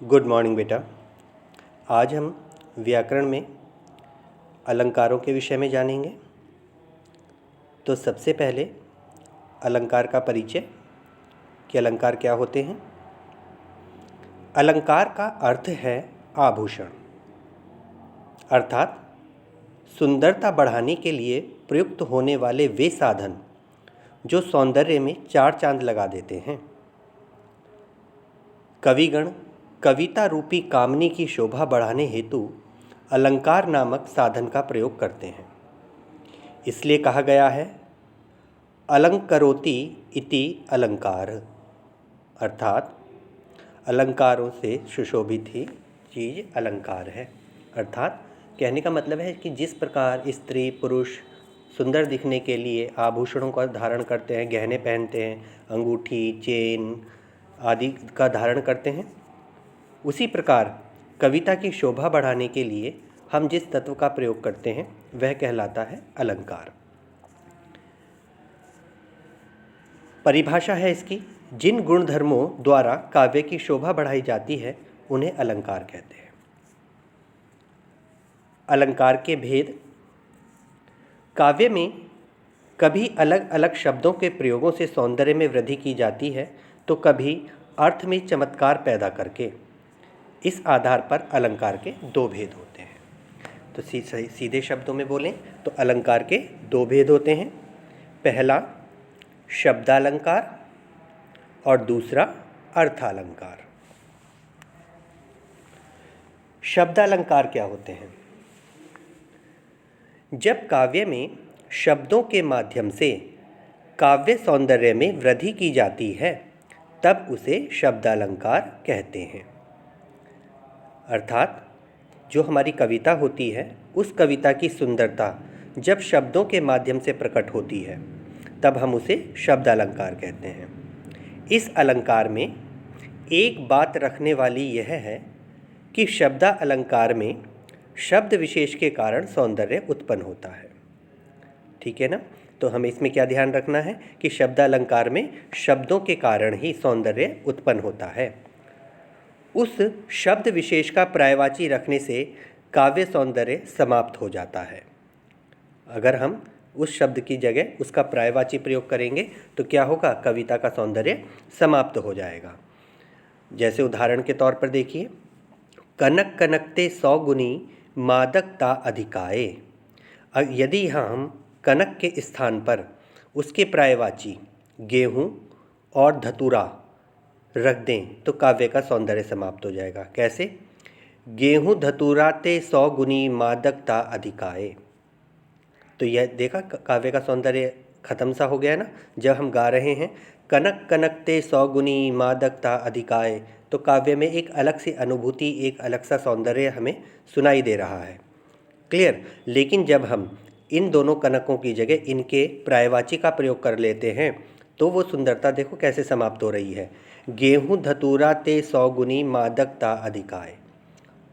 Good morning बेटा। आज हम व्याकरण में अलंकारों के विषय में जानेंगे। तो सबसे पहले अलंकार का परिचय कि अलंकार क्या होते हैं। अलंकार का अर्थ है आभूषण, अर्थात सुंदरता बढ़ाने के लिए प्रयुक्त होने वाले वे साधन जो सौंदर्य में चार चांद लगा देते हैं। कविगण कविता रूपी कामनी की शोभा बढ़ाने हेतु अलंकार नामक साधन का प्रयोग करते हैं। इसलिए कहा गया है अलंकरोति इति अलंकार, अर्थात अलंकारों से सुशोभित ही चीज़ अलंकार है। अर्थात कहने का मतलब है कि जिस प्रकार स्त्री पुरुष सुंदर दिखने के लिए आभूषणों का धारण करते हैं, गहने पहनते हैं, अंगूठी चेन आदि का धारण करते हैं, उसी प्रकार कविता की शोभा बढ़ाने के लिए हम जिस तत्व का प्रयोग करते हैं वह कहलाता है अलंकार। परिभाषा है इसकी, जिन गुण धर्मों द्वारा काव्य की शोभा बढ़ाई जाती है उन्हें अलंकार कहते हैं। अलंकार के भेद। काव्य में कभी अलग अलग शब्दों के प्रयोगों से सौंदर्य में वृद्धि की जाती है तो कभी अर्थ में चमत्कार पैदा करके। इस आधार पर अलंकार के दो भेद होते हैं। तो सीधे शब्दों में बोलें तो अलंकार के दो भेद होते हैं। पहला शब्दालंकार और दूसरा अर्थालंकार। शब्दालंकार क्या होते हैं? जब काव्य में शब्दों के माध्यम से काव्य सौंदर्य में वृद्धि की जाती है तब उसे शब्दालंकार कहते हैं। अर्थात जो हमारी कविता होती है उस कविता की सुंदरता जब शब्दों के माध्यम से प्रकट होती है तब हम उसे शब्दालंकार कहते हैं। इस अलंकार में एक बात रखने वाली यह है कि शब्दालंकार में शब्द विशेष के कारण सौंदर्य उत्पन्न होता है। ठीक है ना? तो हमें इसमें क्या ध्यान रखना है कि शब्दालंकार में शब्दों के कारण ही सौंदर्य उत्पन्न होता है। उस शब्द विशेष का पर्यायवाची रखने से काव्य सौंदर्य समाप्त हो जाता है। अगर हम उस शब्द की जगह उसका पर्यायवाची प्रयोग करेंगे तो क्या होगा? कविता का सौंदर्य समाप्त हो जाएगा। जैसे उदाहरण के तौर पर देखिए, कनक कनकते 100 गुनी मादकता अधिकाए। यदि हम कनक के स्थान पर उसके पर्यायवाची गेहूँ और धतूरा रख दें तो काव्य का सौंदर्य समाप्त हो जाएगा। कैसे? गेहूँ धतूरा ते 100 गुनी मादकता अधिकाए। तो यह देखा, काव्य का सौंदर्य खत्म सा हो गया ना। जब हम गा रहे हैं कनक कनक ते 100 गुनी मादकता अधिकाए तो काव्य में एक अलग सी अनुभूति, एक अलग सा सौंदर्य हमें सुनाई दे रहा है। क्लियर? लेकिन जब हम इन दोनों कनकों की जगह इनके पर्यायवाची का प्रयोग कर लेते हैं तो वो सुंदरता देखो कैसे समाप्त हो रही है। गेहूँ धतूरा ते 100 गुनी मादकता अधिकाए,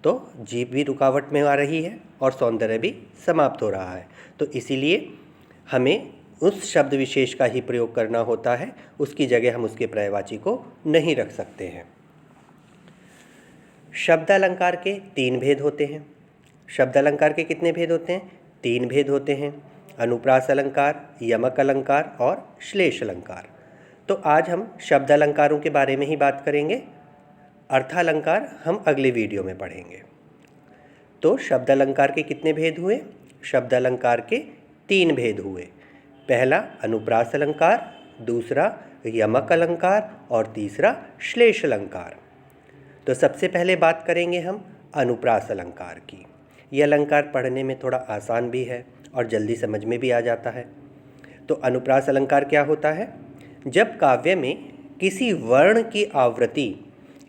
तो जीभ भी रुकावट में आ रही है और सौंदर्य भी समाप्त हो रहा है। तो इसीलिए हमें उस शब्द विशेष का ही प्रयोग करना होता है, उसकी जगह हम उसके पर्यायवाची को नहीं रख सकते हैं। शब्दालंकार के 3 भेद होते हैं। शब्दालंकार के कितने भेद होते हैं? 3 भेद होते हैं। अनुप्रास अलंकार, यमक अलंकार और श्लेष अलंकार। तो आज हम शब्दालंकारों के बारे में ही बात करेंगे। अर्थालंकार हम अगले वीडियो में पढ़ेंगे। तो शब्दालंकार के कितने भेद हुए? शब्दालंकार के 3 भेद हुए। पहला अनुप्रास अलंकार, दूसरा यमक अलंकार और तीसरा श्लेष अलंकार। तो सबसे पहले बात करेंगे हम अनुप्रास अलंकार की। यह अलंकार पढ़ने में थोड़ा आसान भी है और जल्दी समझ में भी आ जाता है। तो अनुप्रास अलंकार क्या होता है? जब काव्य में किसी वर्ण की आवृत्ति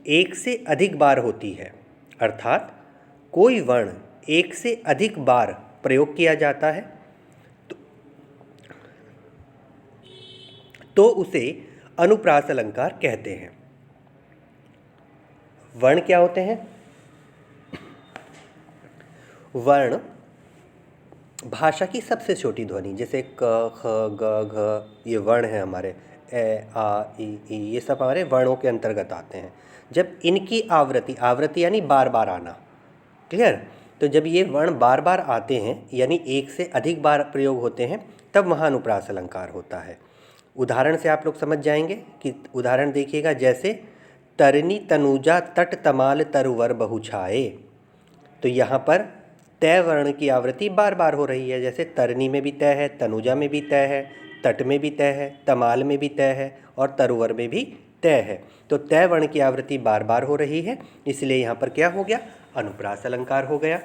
एक से अधिक बार होती है, अर्थात कोई वर्ण एक से अधिक बार प्रयोग किया जाता है तो उसे अनुप्रास अलंकार कहते हैं। वर्ण क्या होते हैं? वर्ण भाषा की सबसे छोटी ध्वनि, जैसे क ख ग घ, ये वर्ण है हमारे। ए आ ई ये सब हमारे वर्णों के अंतर्गत आते हैं। जब इनकी आवृत्ति, आवृत्ति यानी बार बार आना, क्लियर, तो जब ये वर्ण बार बार आते हैं यानी एक से अधिक बार प्रयोग होते हैं तब वहाँ अनुप्रास अलंकार होता है। उदाहरण से आप लोग समझ जाएंगे कि उदाहरण देखिएगा, जैसे तरनी तनुजा तट तमाल तरुवर बहुछाए, तो यहाँ पर तय वर्ण की आवृत्ति बार बार हो रही है। जैसे तरनी में भी तय है, तनुजा में भी तय है, तट में भी तय है, तमाल में भी तय है और तरुवर में भी तय है। तो तय वर्ण की आवृत्ति बार बार हो रही है, इसलिए यहाँ पर क्या हो गया, अनुप्रास अलंकार हो गया।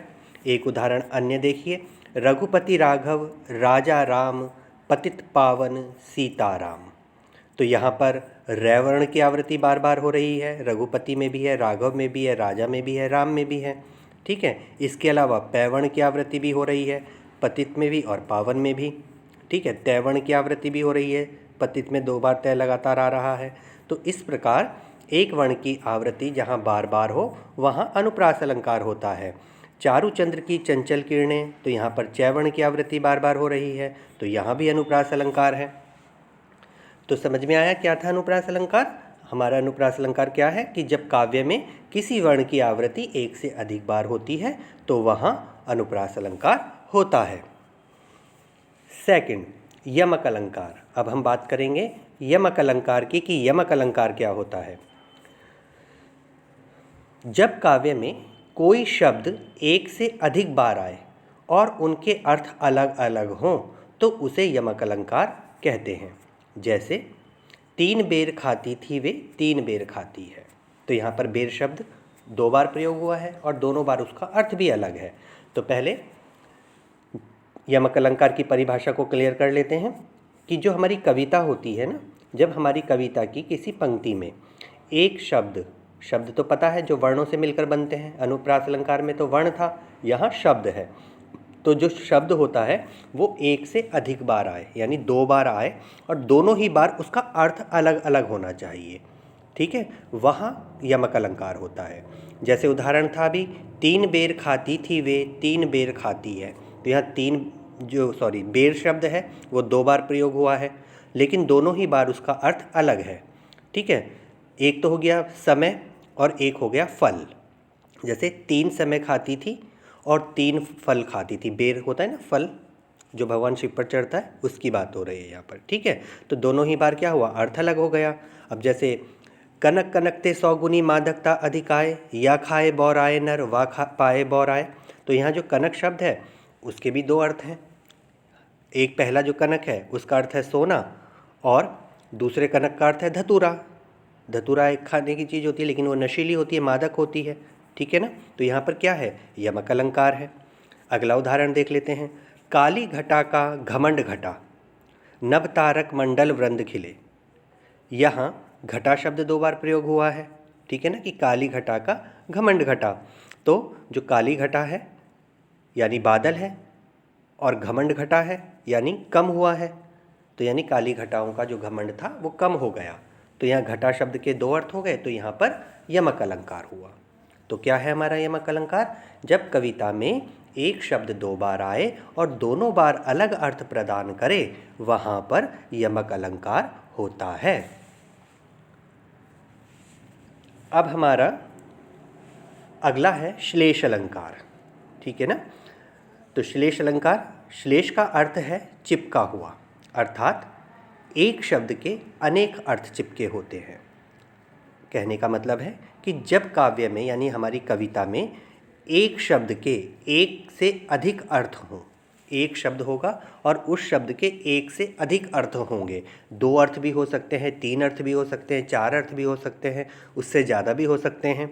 एक उदाहरण अन्य देखिए, रघुपति राघव राजा राम पतित पावन सीताराम, तो यहाँ पर रै वर्ण की आवृत्ति बार बार हो रही है, रघुपति में भी है, राघव में भी है, राजा में भी है, राम में भी है, ठीक है। इसके अलावा पै वर्ण की आवृत्ति भी हो रही है, पतित में भी और पावन में भी, ठीक है। तय वर्ण की आवृत्ति भी हो रही है, पतित में 2 बार तय लगातार आ रहा है। तो इस प्रकार एक वर्ण की आवृत्ति जहाँ बार बार हो वहाँ अनुप्रास अलंकार होता है। चारुचंद्र की चंचल किरणें, तो यहाँ पर चय वर्ण की आवृत्ति बार बार हो रही है, तो यहाँ भी अनुप्रास अलंकार है। तो समझ में आया क्या था अनुप्रास अलंकार। हमारा अनुप्रास अलंकार क्या है कि जब काव्य में किसी वर्ण की आवृत्ति एक से अधिक बार होती है तो वहाँ अनुप्रास अलंकार होता है। सेकंड, यमक अलंकार। अब हम बात करेंगे यमक अलंकार की कि यमक अलंकार क्या होता है। जब काव्य में कोई शब्द एक से अधिक बार आए और उनके अर्थ अलग अलग हों तो उसे यमक अलंकार कहते हैं। जैसे 3 बेर खाती थी वे 3 बेर खाती है, तो यहाँ पर बेर शब्द 2 बार प्रयोग हुआ है और दोनों बार उसका अर्थ भी अलग है। तो पहले यमक अलंकार की परिभाषा को क्लियर कर लेते हैं कि जो हमारी कविता होती है ना, जब हमारी कविता की किसी पंक्ति में एक शब्द तो पता है जो वर्णों से मिलकर बनते हैं, अनुप्रास अलंकार में तो वर्ण था, यहाँ शब्द है, तो जो शब्द होता है वो एक से अधिक बार आए यानी 2 बार आए और दोनों ही बार उसका अर्थ अलग अलग होना चाहिए, ठीक है, वहाँ यमक अलंकार होता है। जैसे उदाहरण था अभी, 3 बेर खाती थी वे 3 बेर खाती है, तो यहाँ बेर शब्द है वो 2 बार प्रयोग हुआ है, लेकिन दोनों ही बार उसका अर्थ अलग है, ठीक है। एक तो हो गया समय और एक हो गया फल। जैसे 3 समय खाती थी और 3 फल खाती थी, बेर होता है ना फल जो भगवान शिव पर चढ़ता है, उसकी बात हो रही है यहाँ पर, ठीक है। तो दोनों ही बार क्या हुआ, अर्थ अलग हो गया। अब जैसे कनक कनकते 100 गुनी मादकता अधिकाए, या खाए बौराए नर वा पाए बौराए, तो यहाँ जो कनक शब्द है उसके भी 2 अर्थ हैं। एक पहला जो कनक है उसका अर्थ है सोना और दूसरे कनक का अर्थ है धतूरा। धतूरा एक खाने की चीज़ होती है लेकिन वो नशीली होती है, मादक होती है, ठीक है ना। तो यहाँ पर क्या है, यमक अलंकार है। अगला उदाहरण देख लेते हैं, काली घटा का घमंड घटा नभ तारक मंडल वृंद खिले, यहाँ घटा शब्द 2 बार प्रयोग हुआ है, ठीक है ना, कि काली घटा का घमंड घटा। तो जो काली घटा है यानी बादल है और घमंड घटा है यानी कम हुआ है, तो यानी काली घटाओं का जो घमंड था वो कम हो गया, तो यहाँ घटा शब्द के 2 अर्थ हो गए, तो यहाँ पर यमक अलंकार हुआ। तो क्या है हमारा यमक अलंकार, जब कविता में एक शब्द 2 बार आए और दोनों बार अलग अर्थ प्रदान करे वहाँ पर यमक अलंकार होता है। अब हमारा अगला है श्लेष अलंकार, ठीक है ना। तो श्लेष अलंकार, श्लेष का अर्थ है चिपका हुआ, अर्थात एक शब्द के अनेक अर्थ चिपके होते हैं। कहने का मतलब है कि जब काव्य में यानी हमारी कविता में एक शब्द के एक से अधिक अर्थ हों, एक शब्द होगा और उस शब्द के एक से अधिक अर्थ होंगे, 2 अर्थ भी हो सकते हैं, 3 अर्थ भी हो सकते हैं, 4 अर्थ भी हो सकते हैं, उससे ज़्यादा भी हो सकते हैं,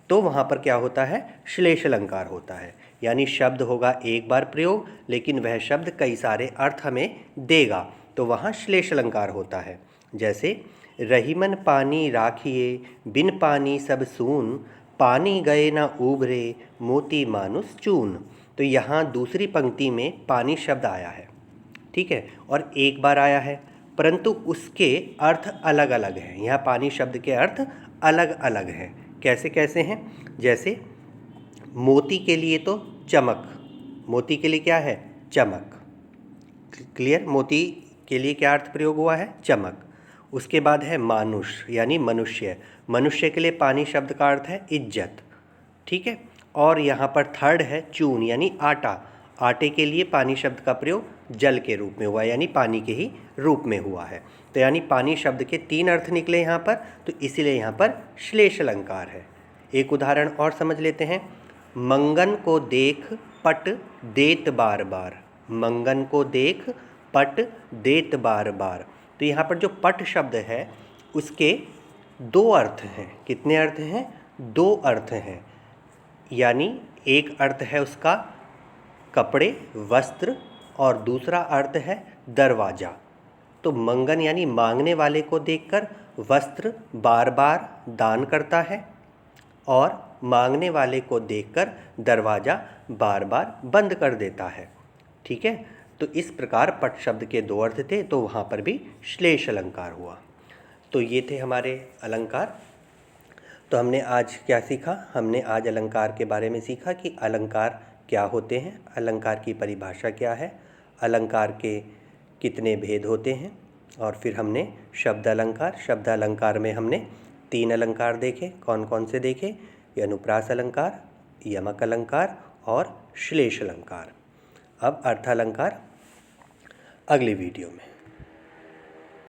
तो वहाँ पर क्या होता है, श्लेष अलंकार होता है। यानी शब्द होगा एक बार प्रयोग लेकिन वह शब्द कई सारे अर्थ हमें देगा, तो वहाँ श्लेष अलंकार होता है। जैसे रहीमन पानी राखिए बिन पानी सब सून, पानी गए ना उभरे मोती मानुस चून, तो यहाँ दूसरी पंक्ति में पानी शब्द आया है, ठीक है, और एक बार आया है परंतु उसके अर्थ अलग अलग हैं। यहाँ पानी शब्द के अर्थ अलग अलग हैं। कैसे कैसे हैं, जैसे मोती के लिए तो चमक, मोती के लिए क्या है, चमक, क्लियर, मोती के लिए क्या अर्थ प्रयोग हुआ है, चमक। उसके बाद है मानुष यानी मनुष्य। मनुष्य के लिए पानी शब्द का अर्थ है इज्जत, ठीक है। और यहाँ पर थर्ड है चून यानी आटा। आटे के लिए पानी शब्द का प्रयोग जल के रूप में हुआ यानी पानी के ही रूप में हुआ है। तो यानी पानी शब्द के 3 अर्थ निकले यहाँ पर, तो इसीलिए यहाँ पर श्लेष अलंकार है। एक उदाहरण और समझ लेते हैं। मंगन को देख पट देत बार बार। मंगन को देख पट देत बार बार। तो यहाँ पर जो पट शब्द है उसके 2 अर्थ हैं। कितने अर्थ हैं? 2 अर्थ हैं। यानी एक अर्थ है उसका कपड़े, वस्त्र, और दूसरा अर्थ है दरवाज़ा। तो मंगन यानी मांगने वाले को देखकर वस्त्र बार बार दान करता है और मांगने वाले को देखकर दरवाज़ा बार बार बंद कर देता है, ठीक है। तो इस प्रकार पट शब्द के 2 अर्थ थे, तो वहाँ पर भी श्लेष अलंकार हुआ। तो ये थे हमारे अलंकार। तो हमने आज क्या सीखा? हमने आज अलंकार के बारे में सीखा कि अलंकार क्या होते हैं, अलंकार की परिभाषा क्या है, अलंकार के कितने भेद होते हैं, और फिर हमने शब्द अलंकार में हमने 3 अलंकार देखे। कौन कौन से देखे? अनुप्रास अलंकार, यमक अलंकार और श्लेष अलंकार। अब अर्थालंकार अगली वीडियो में।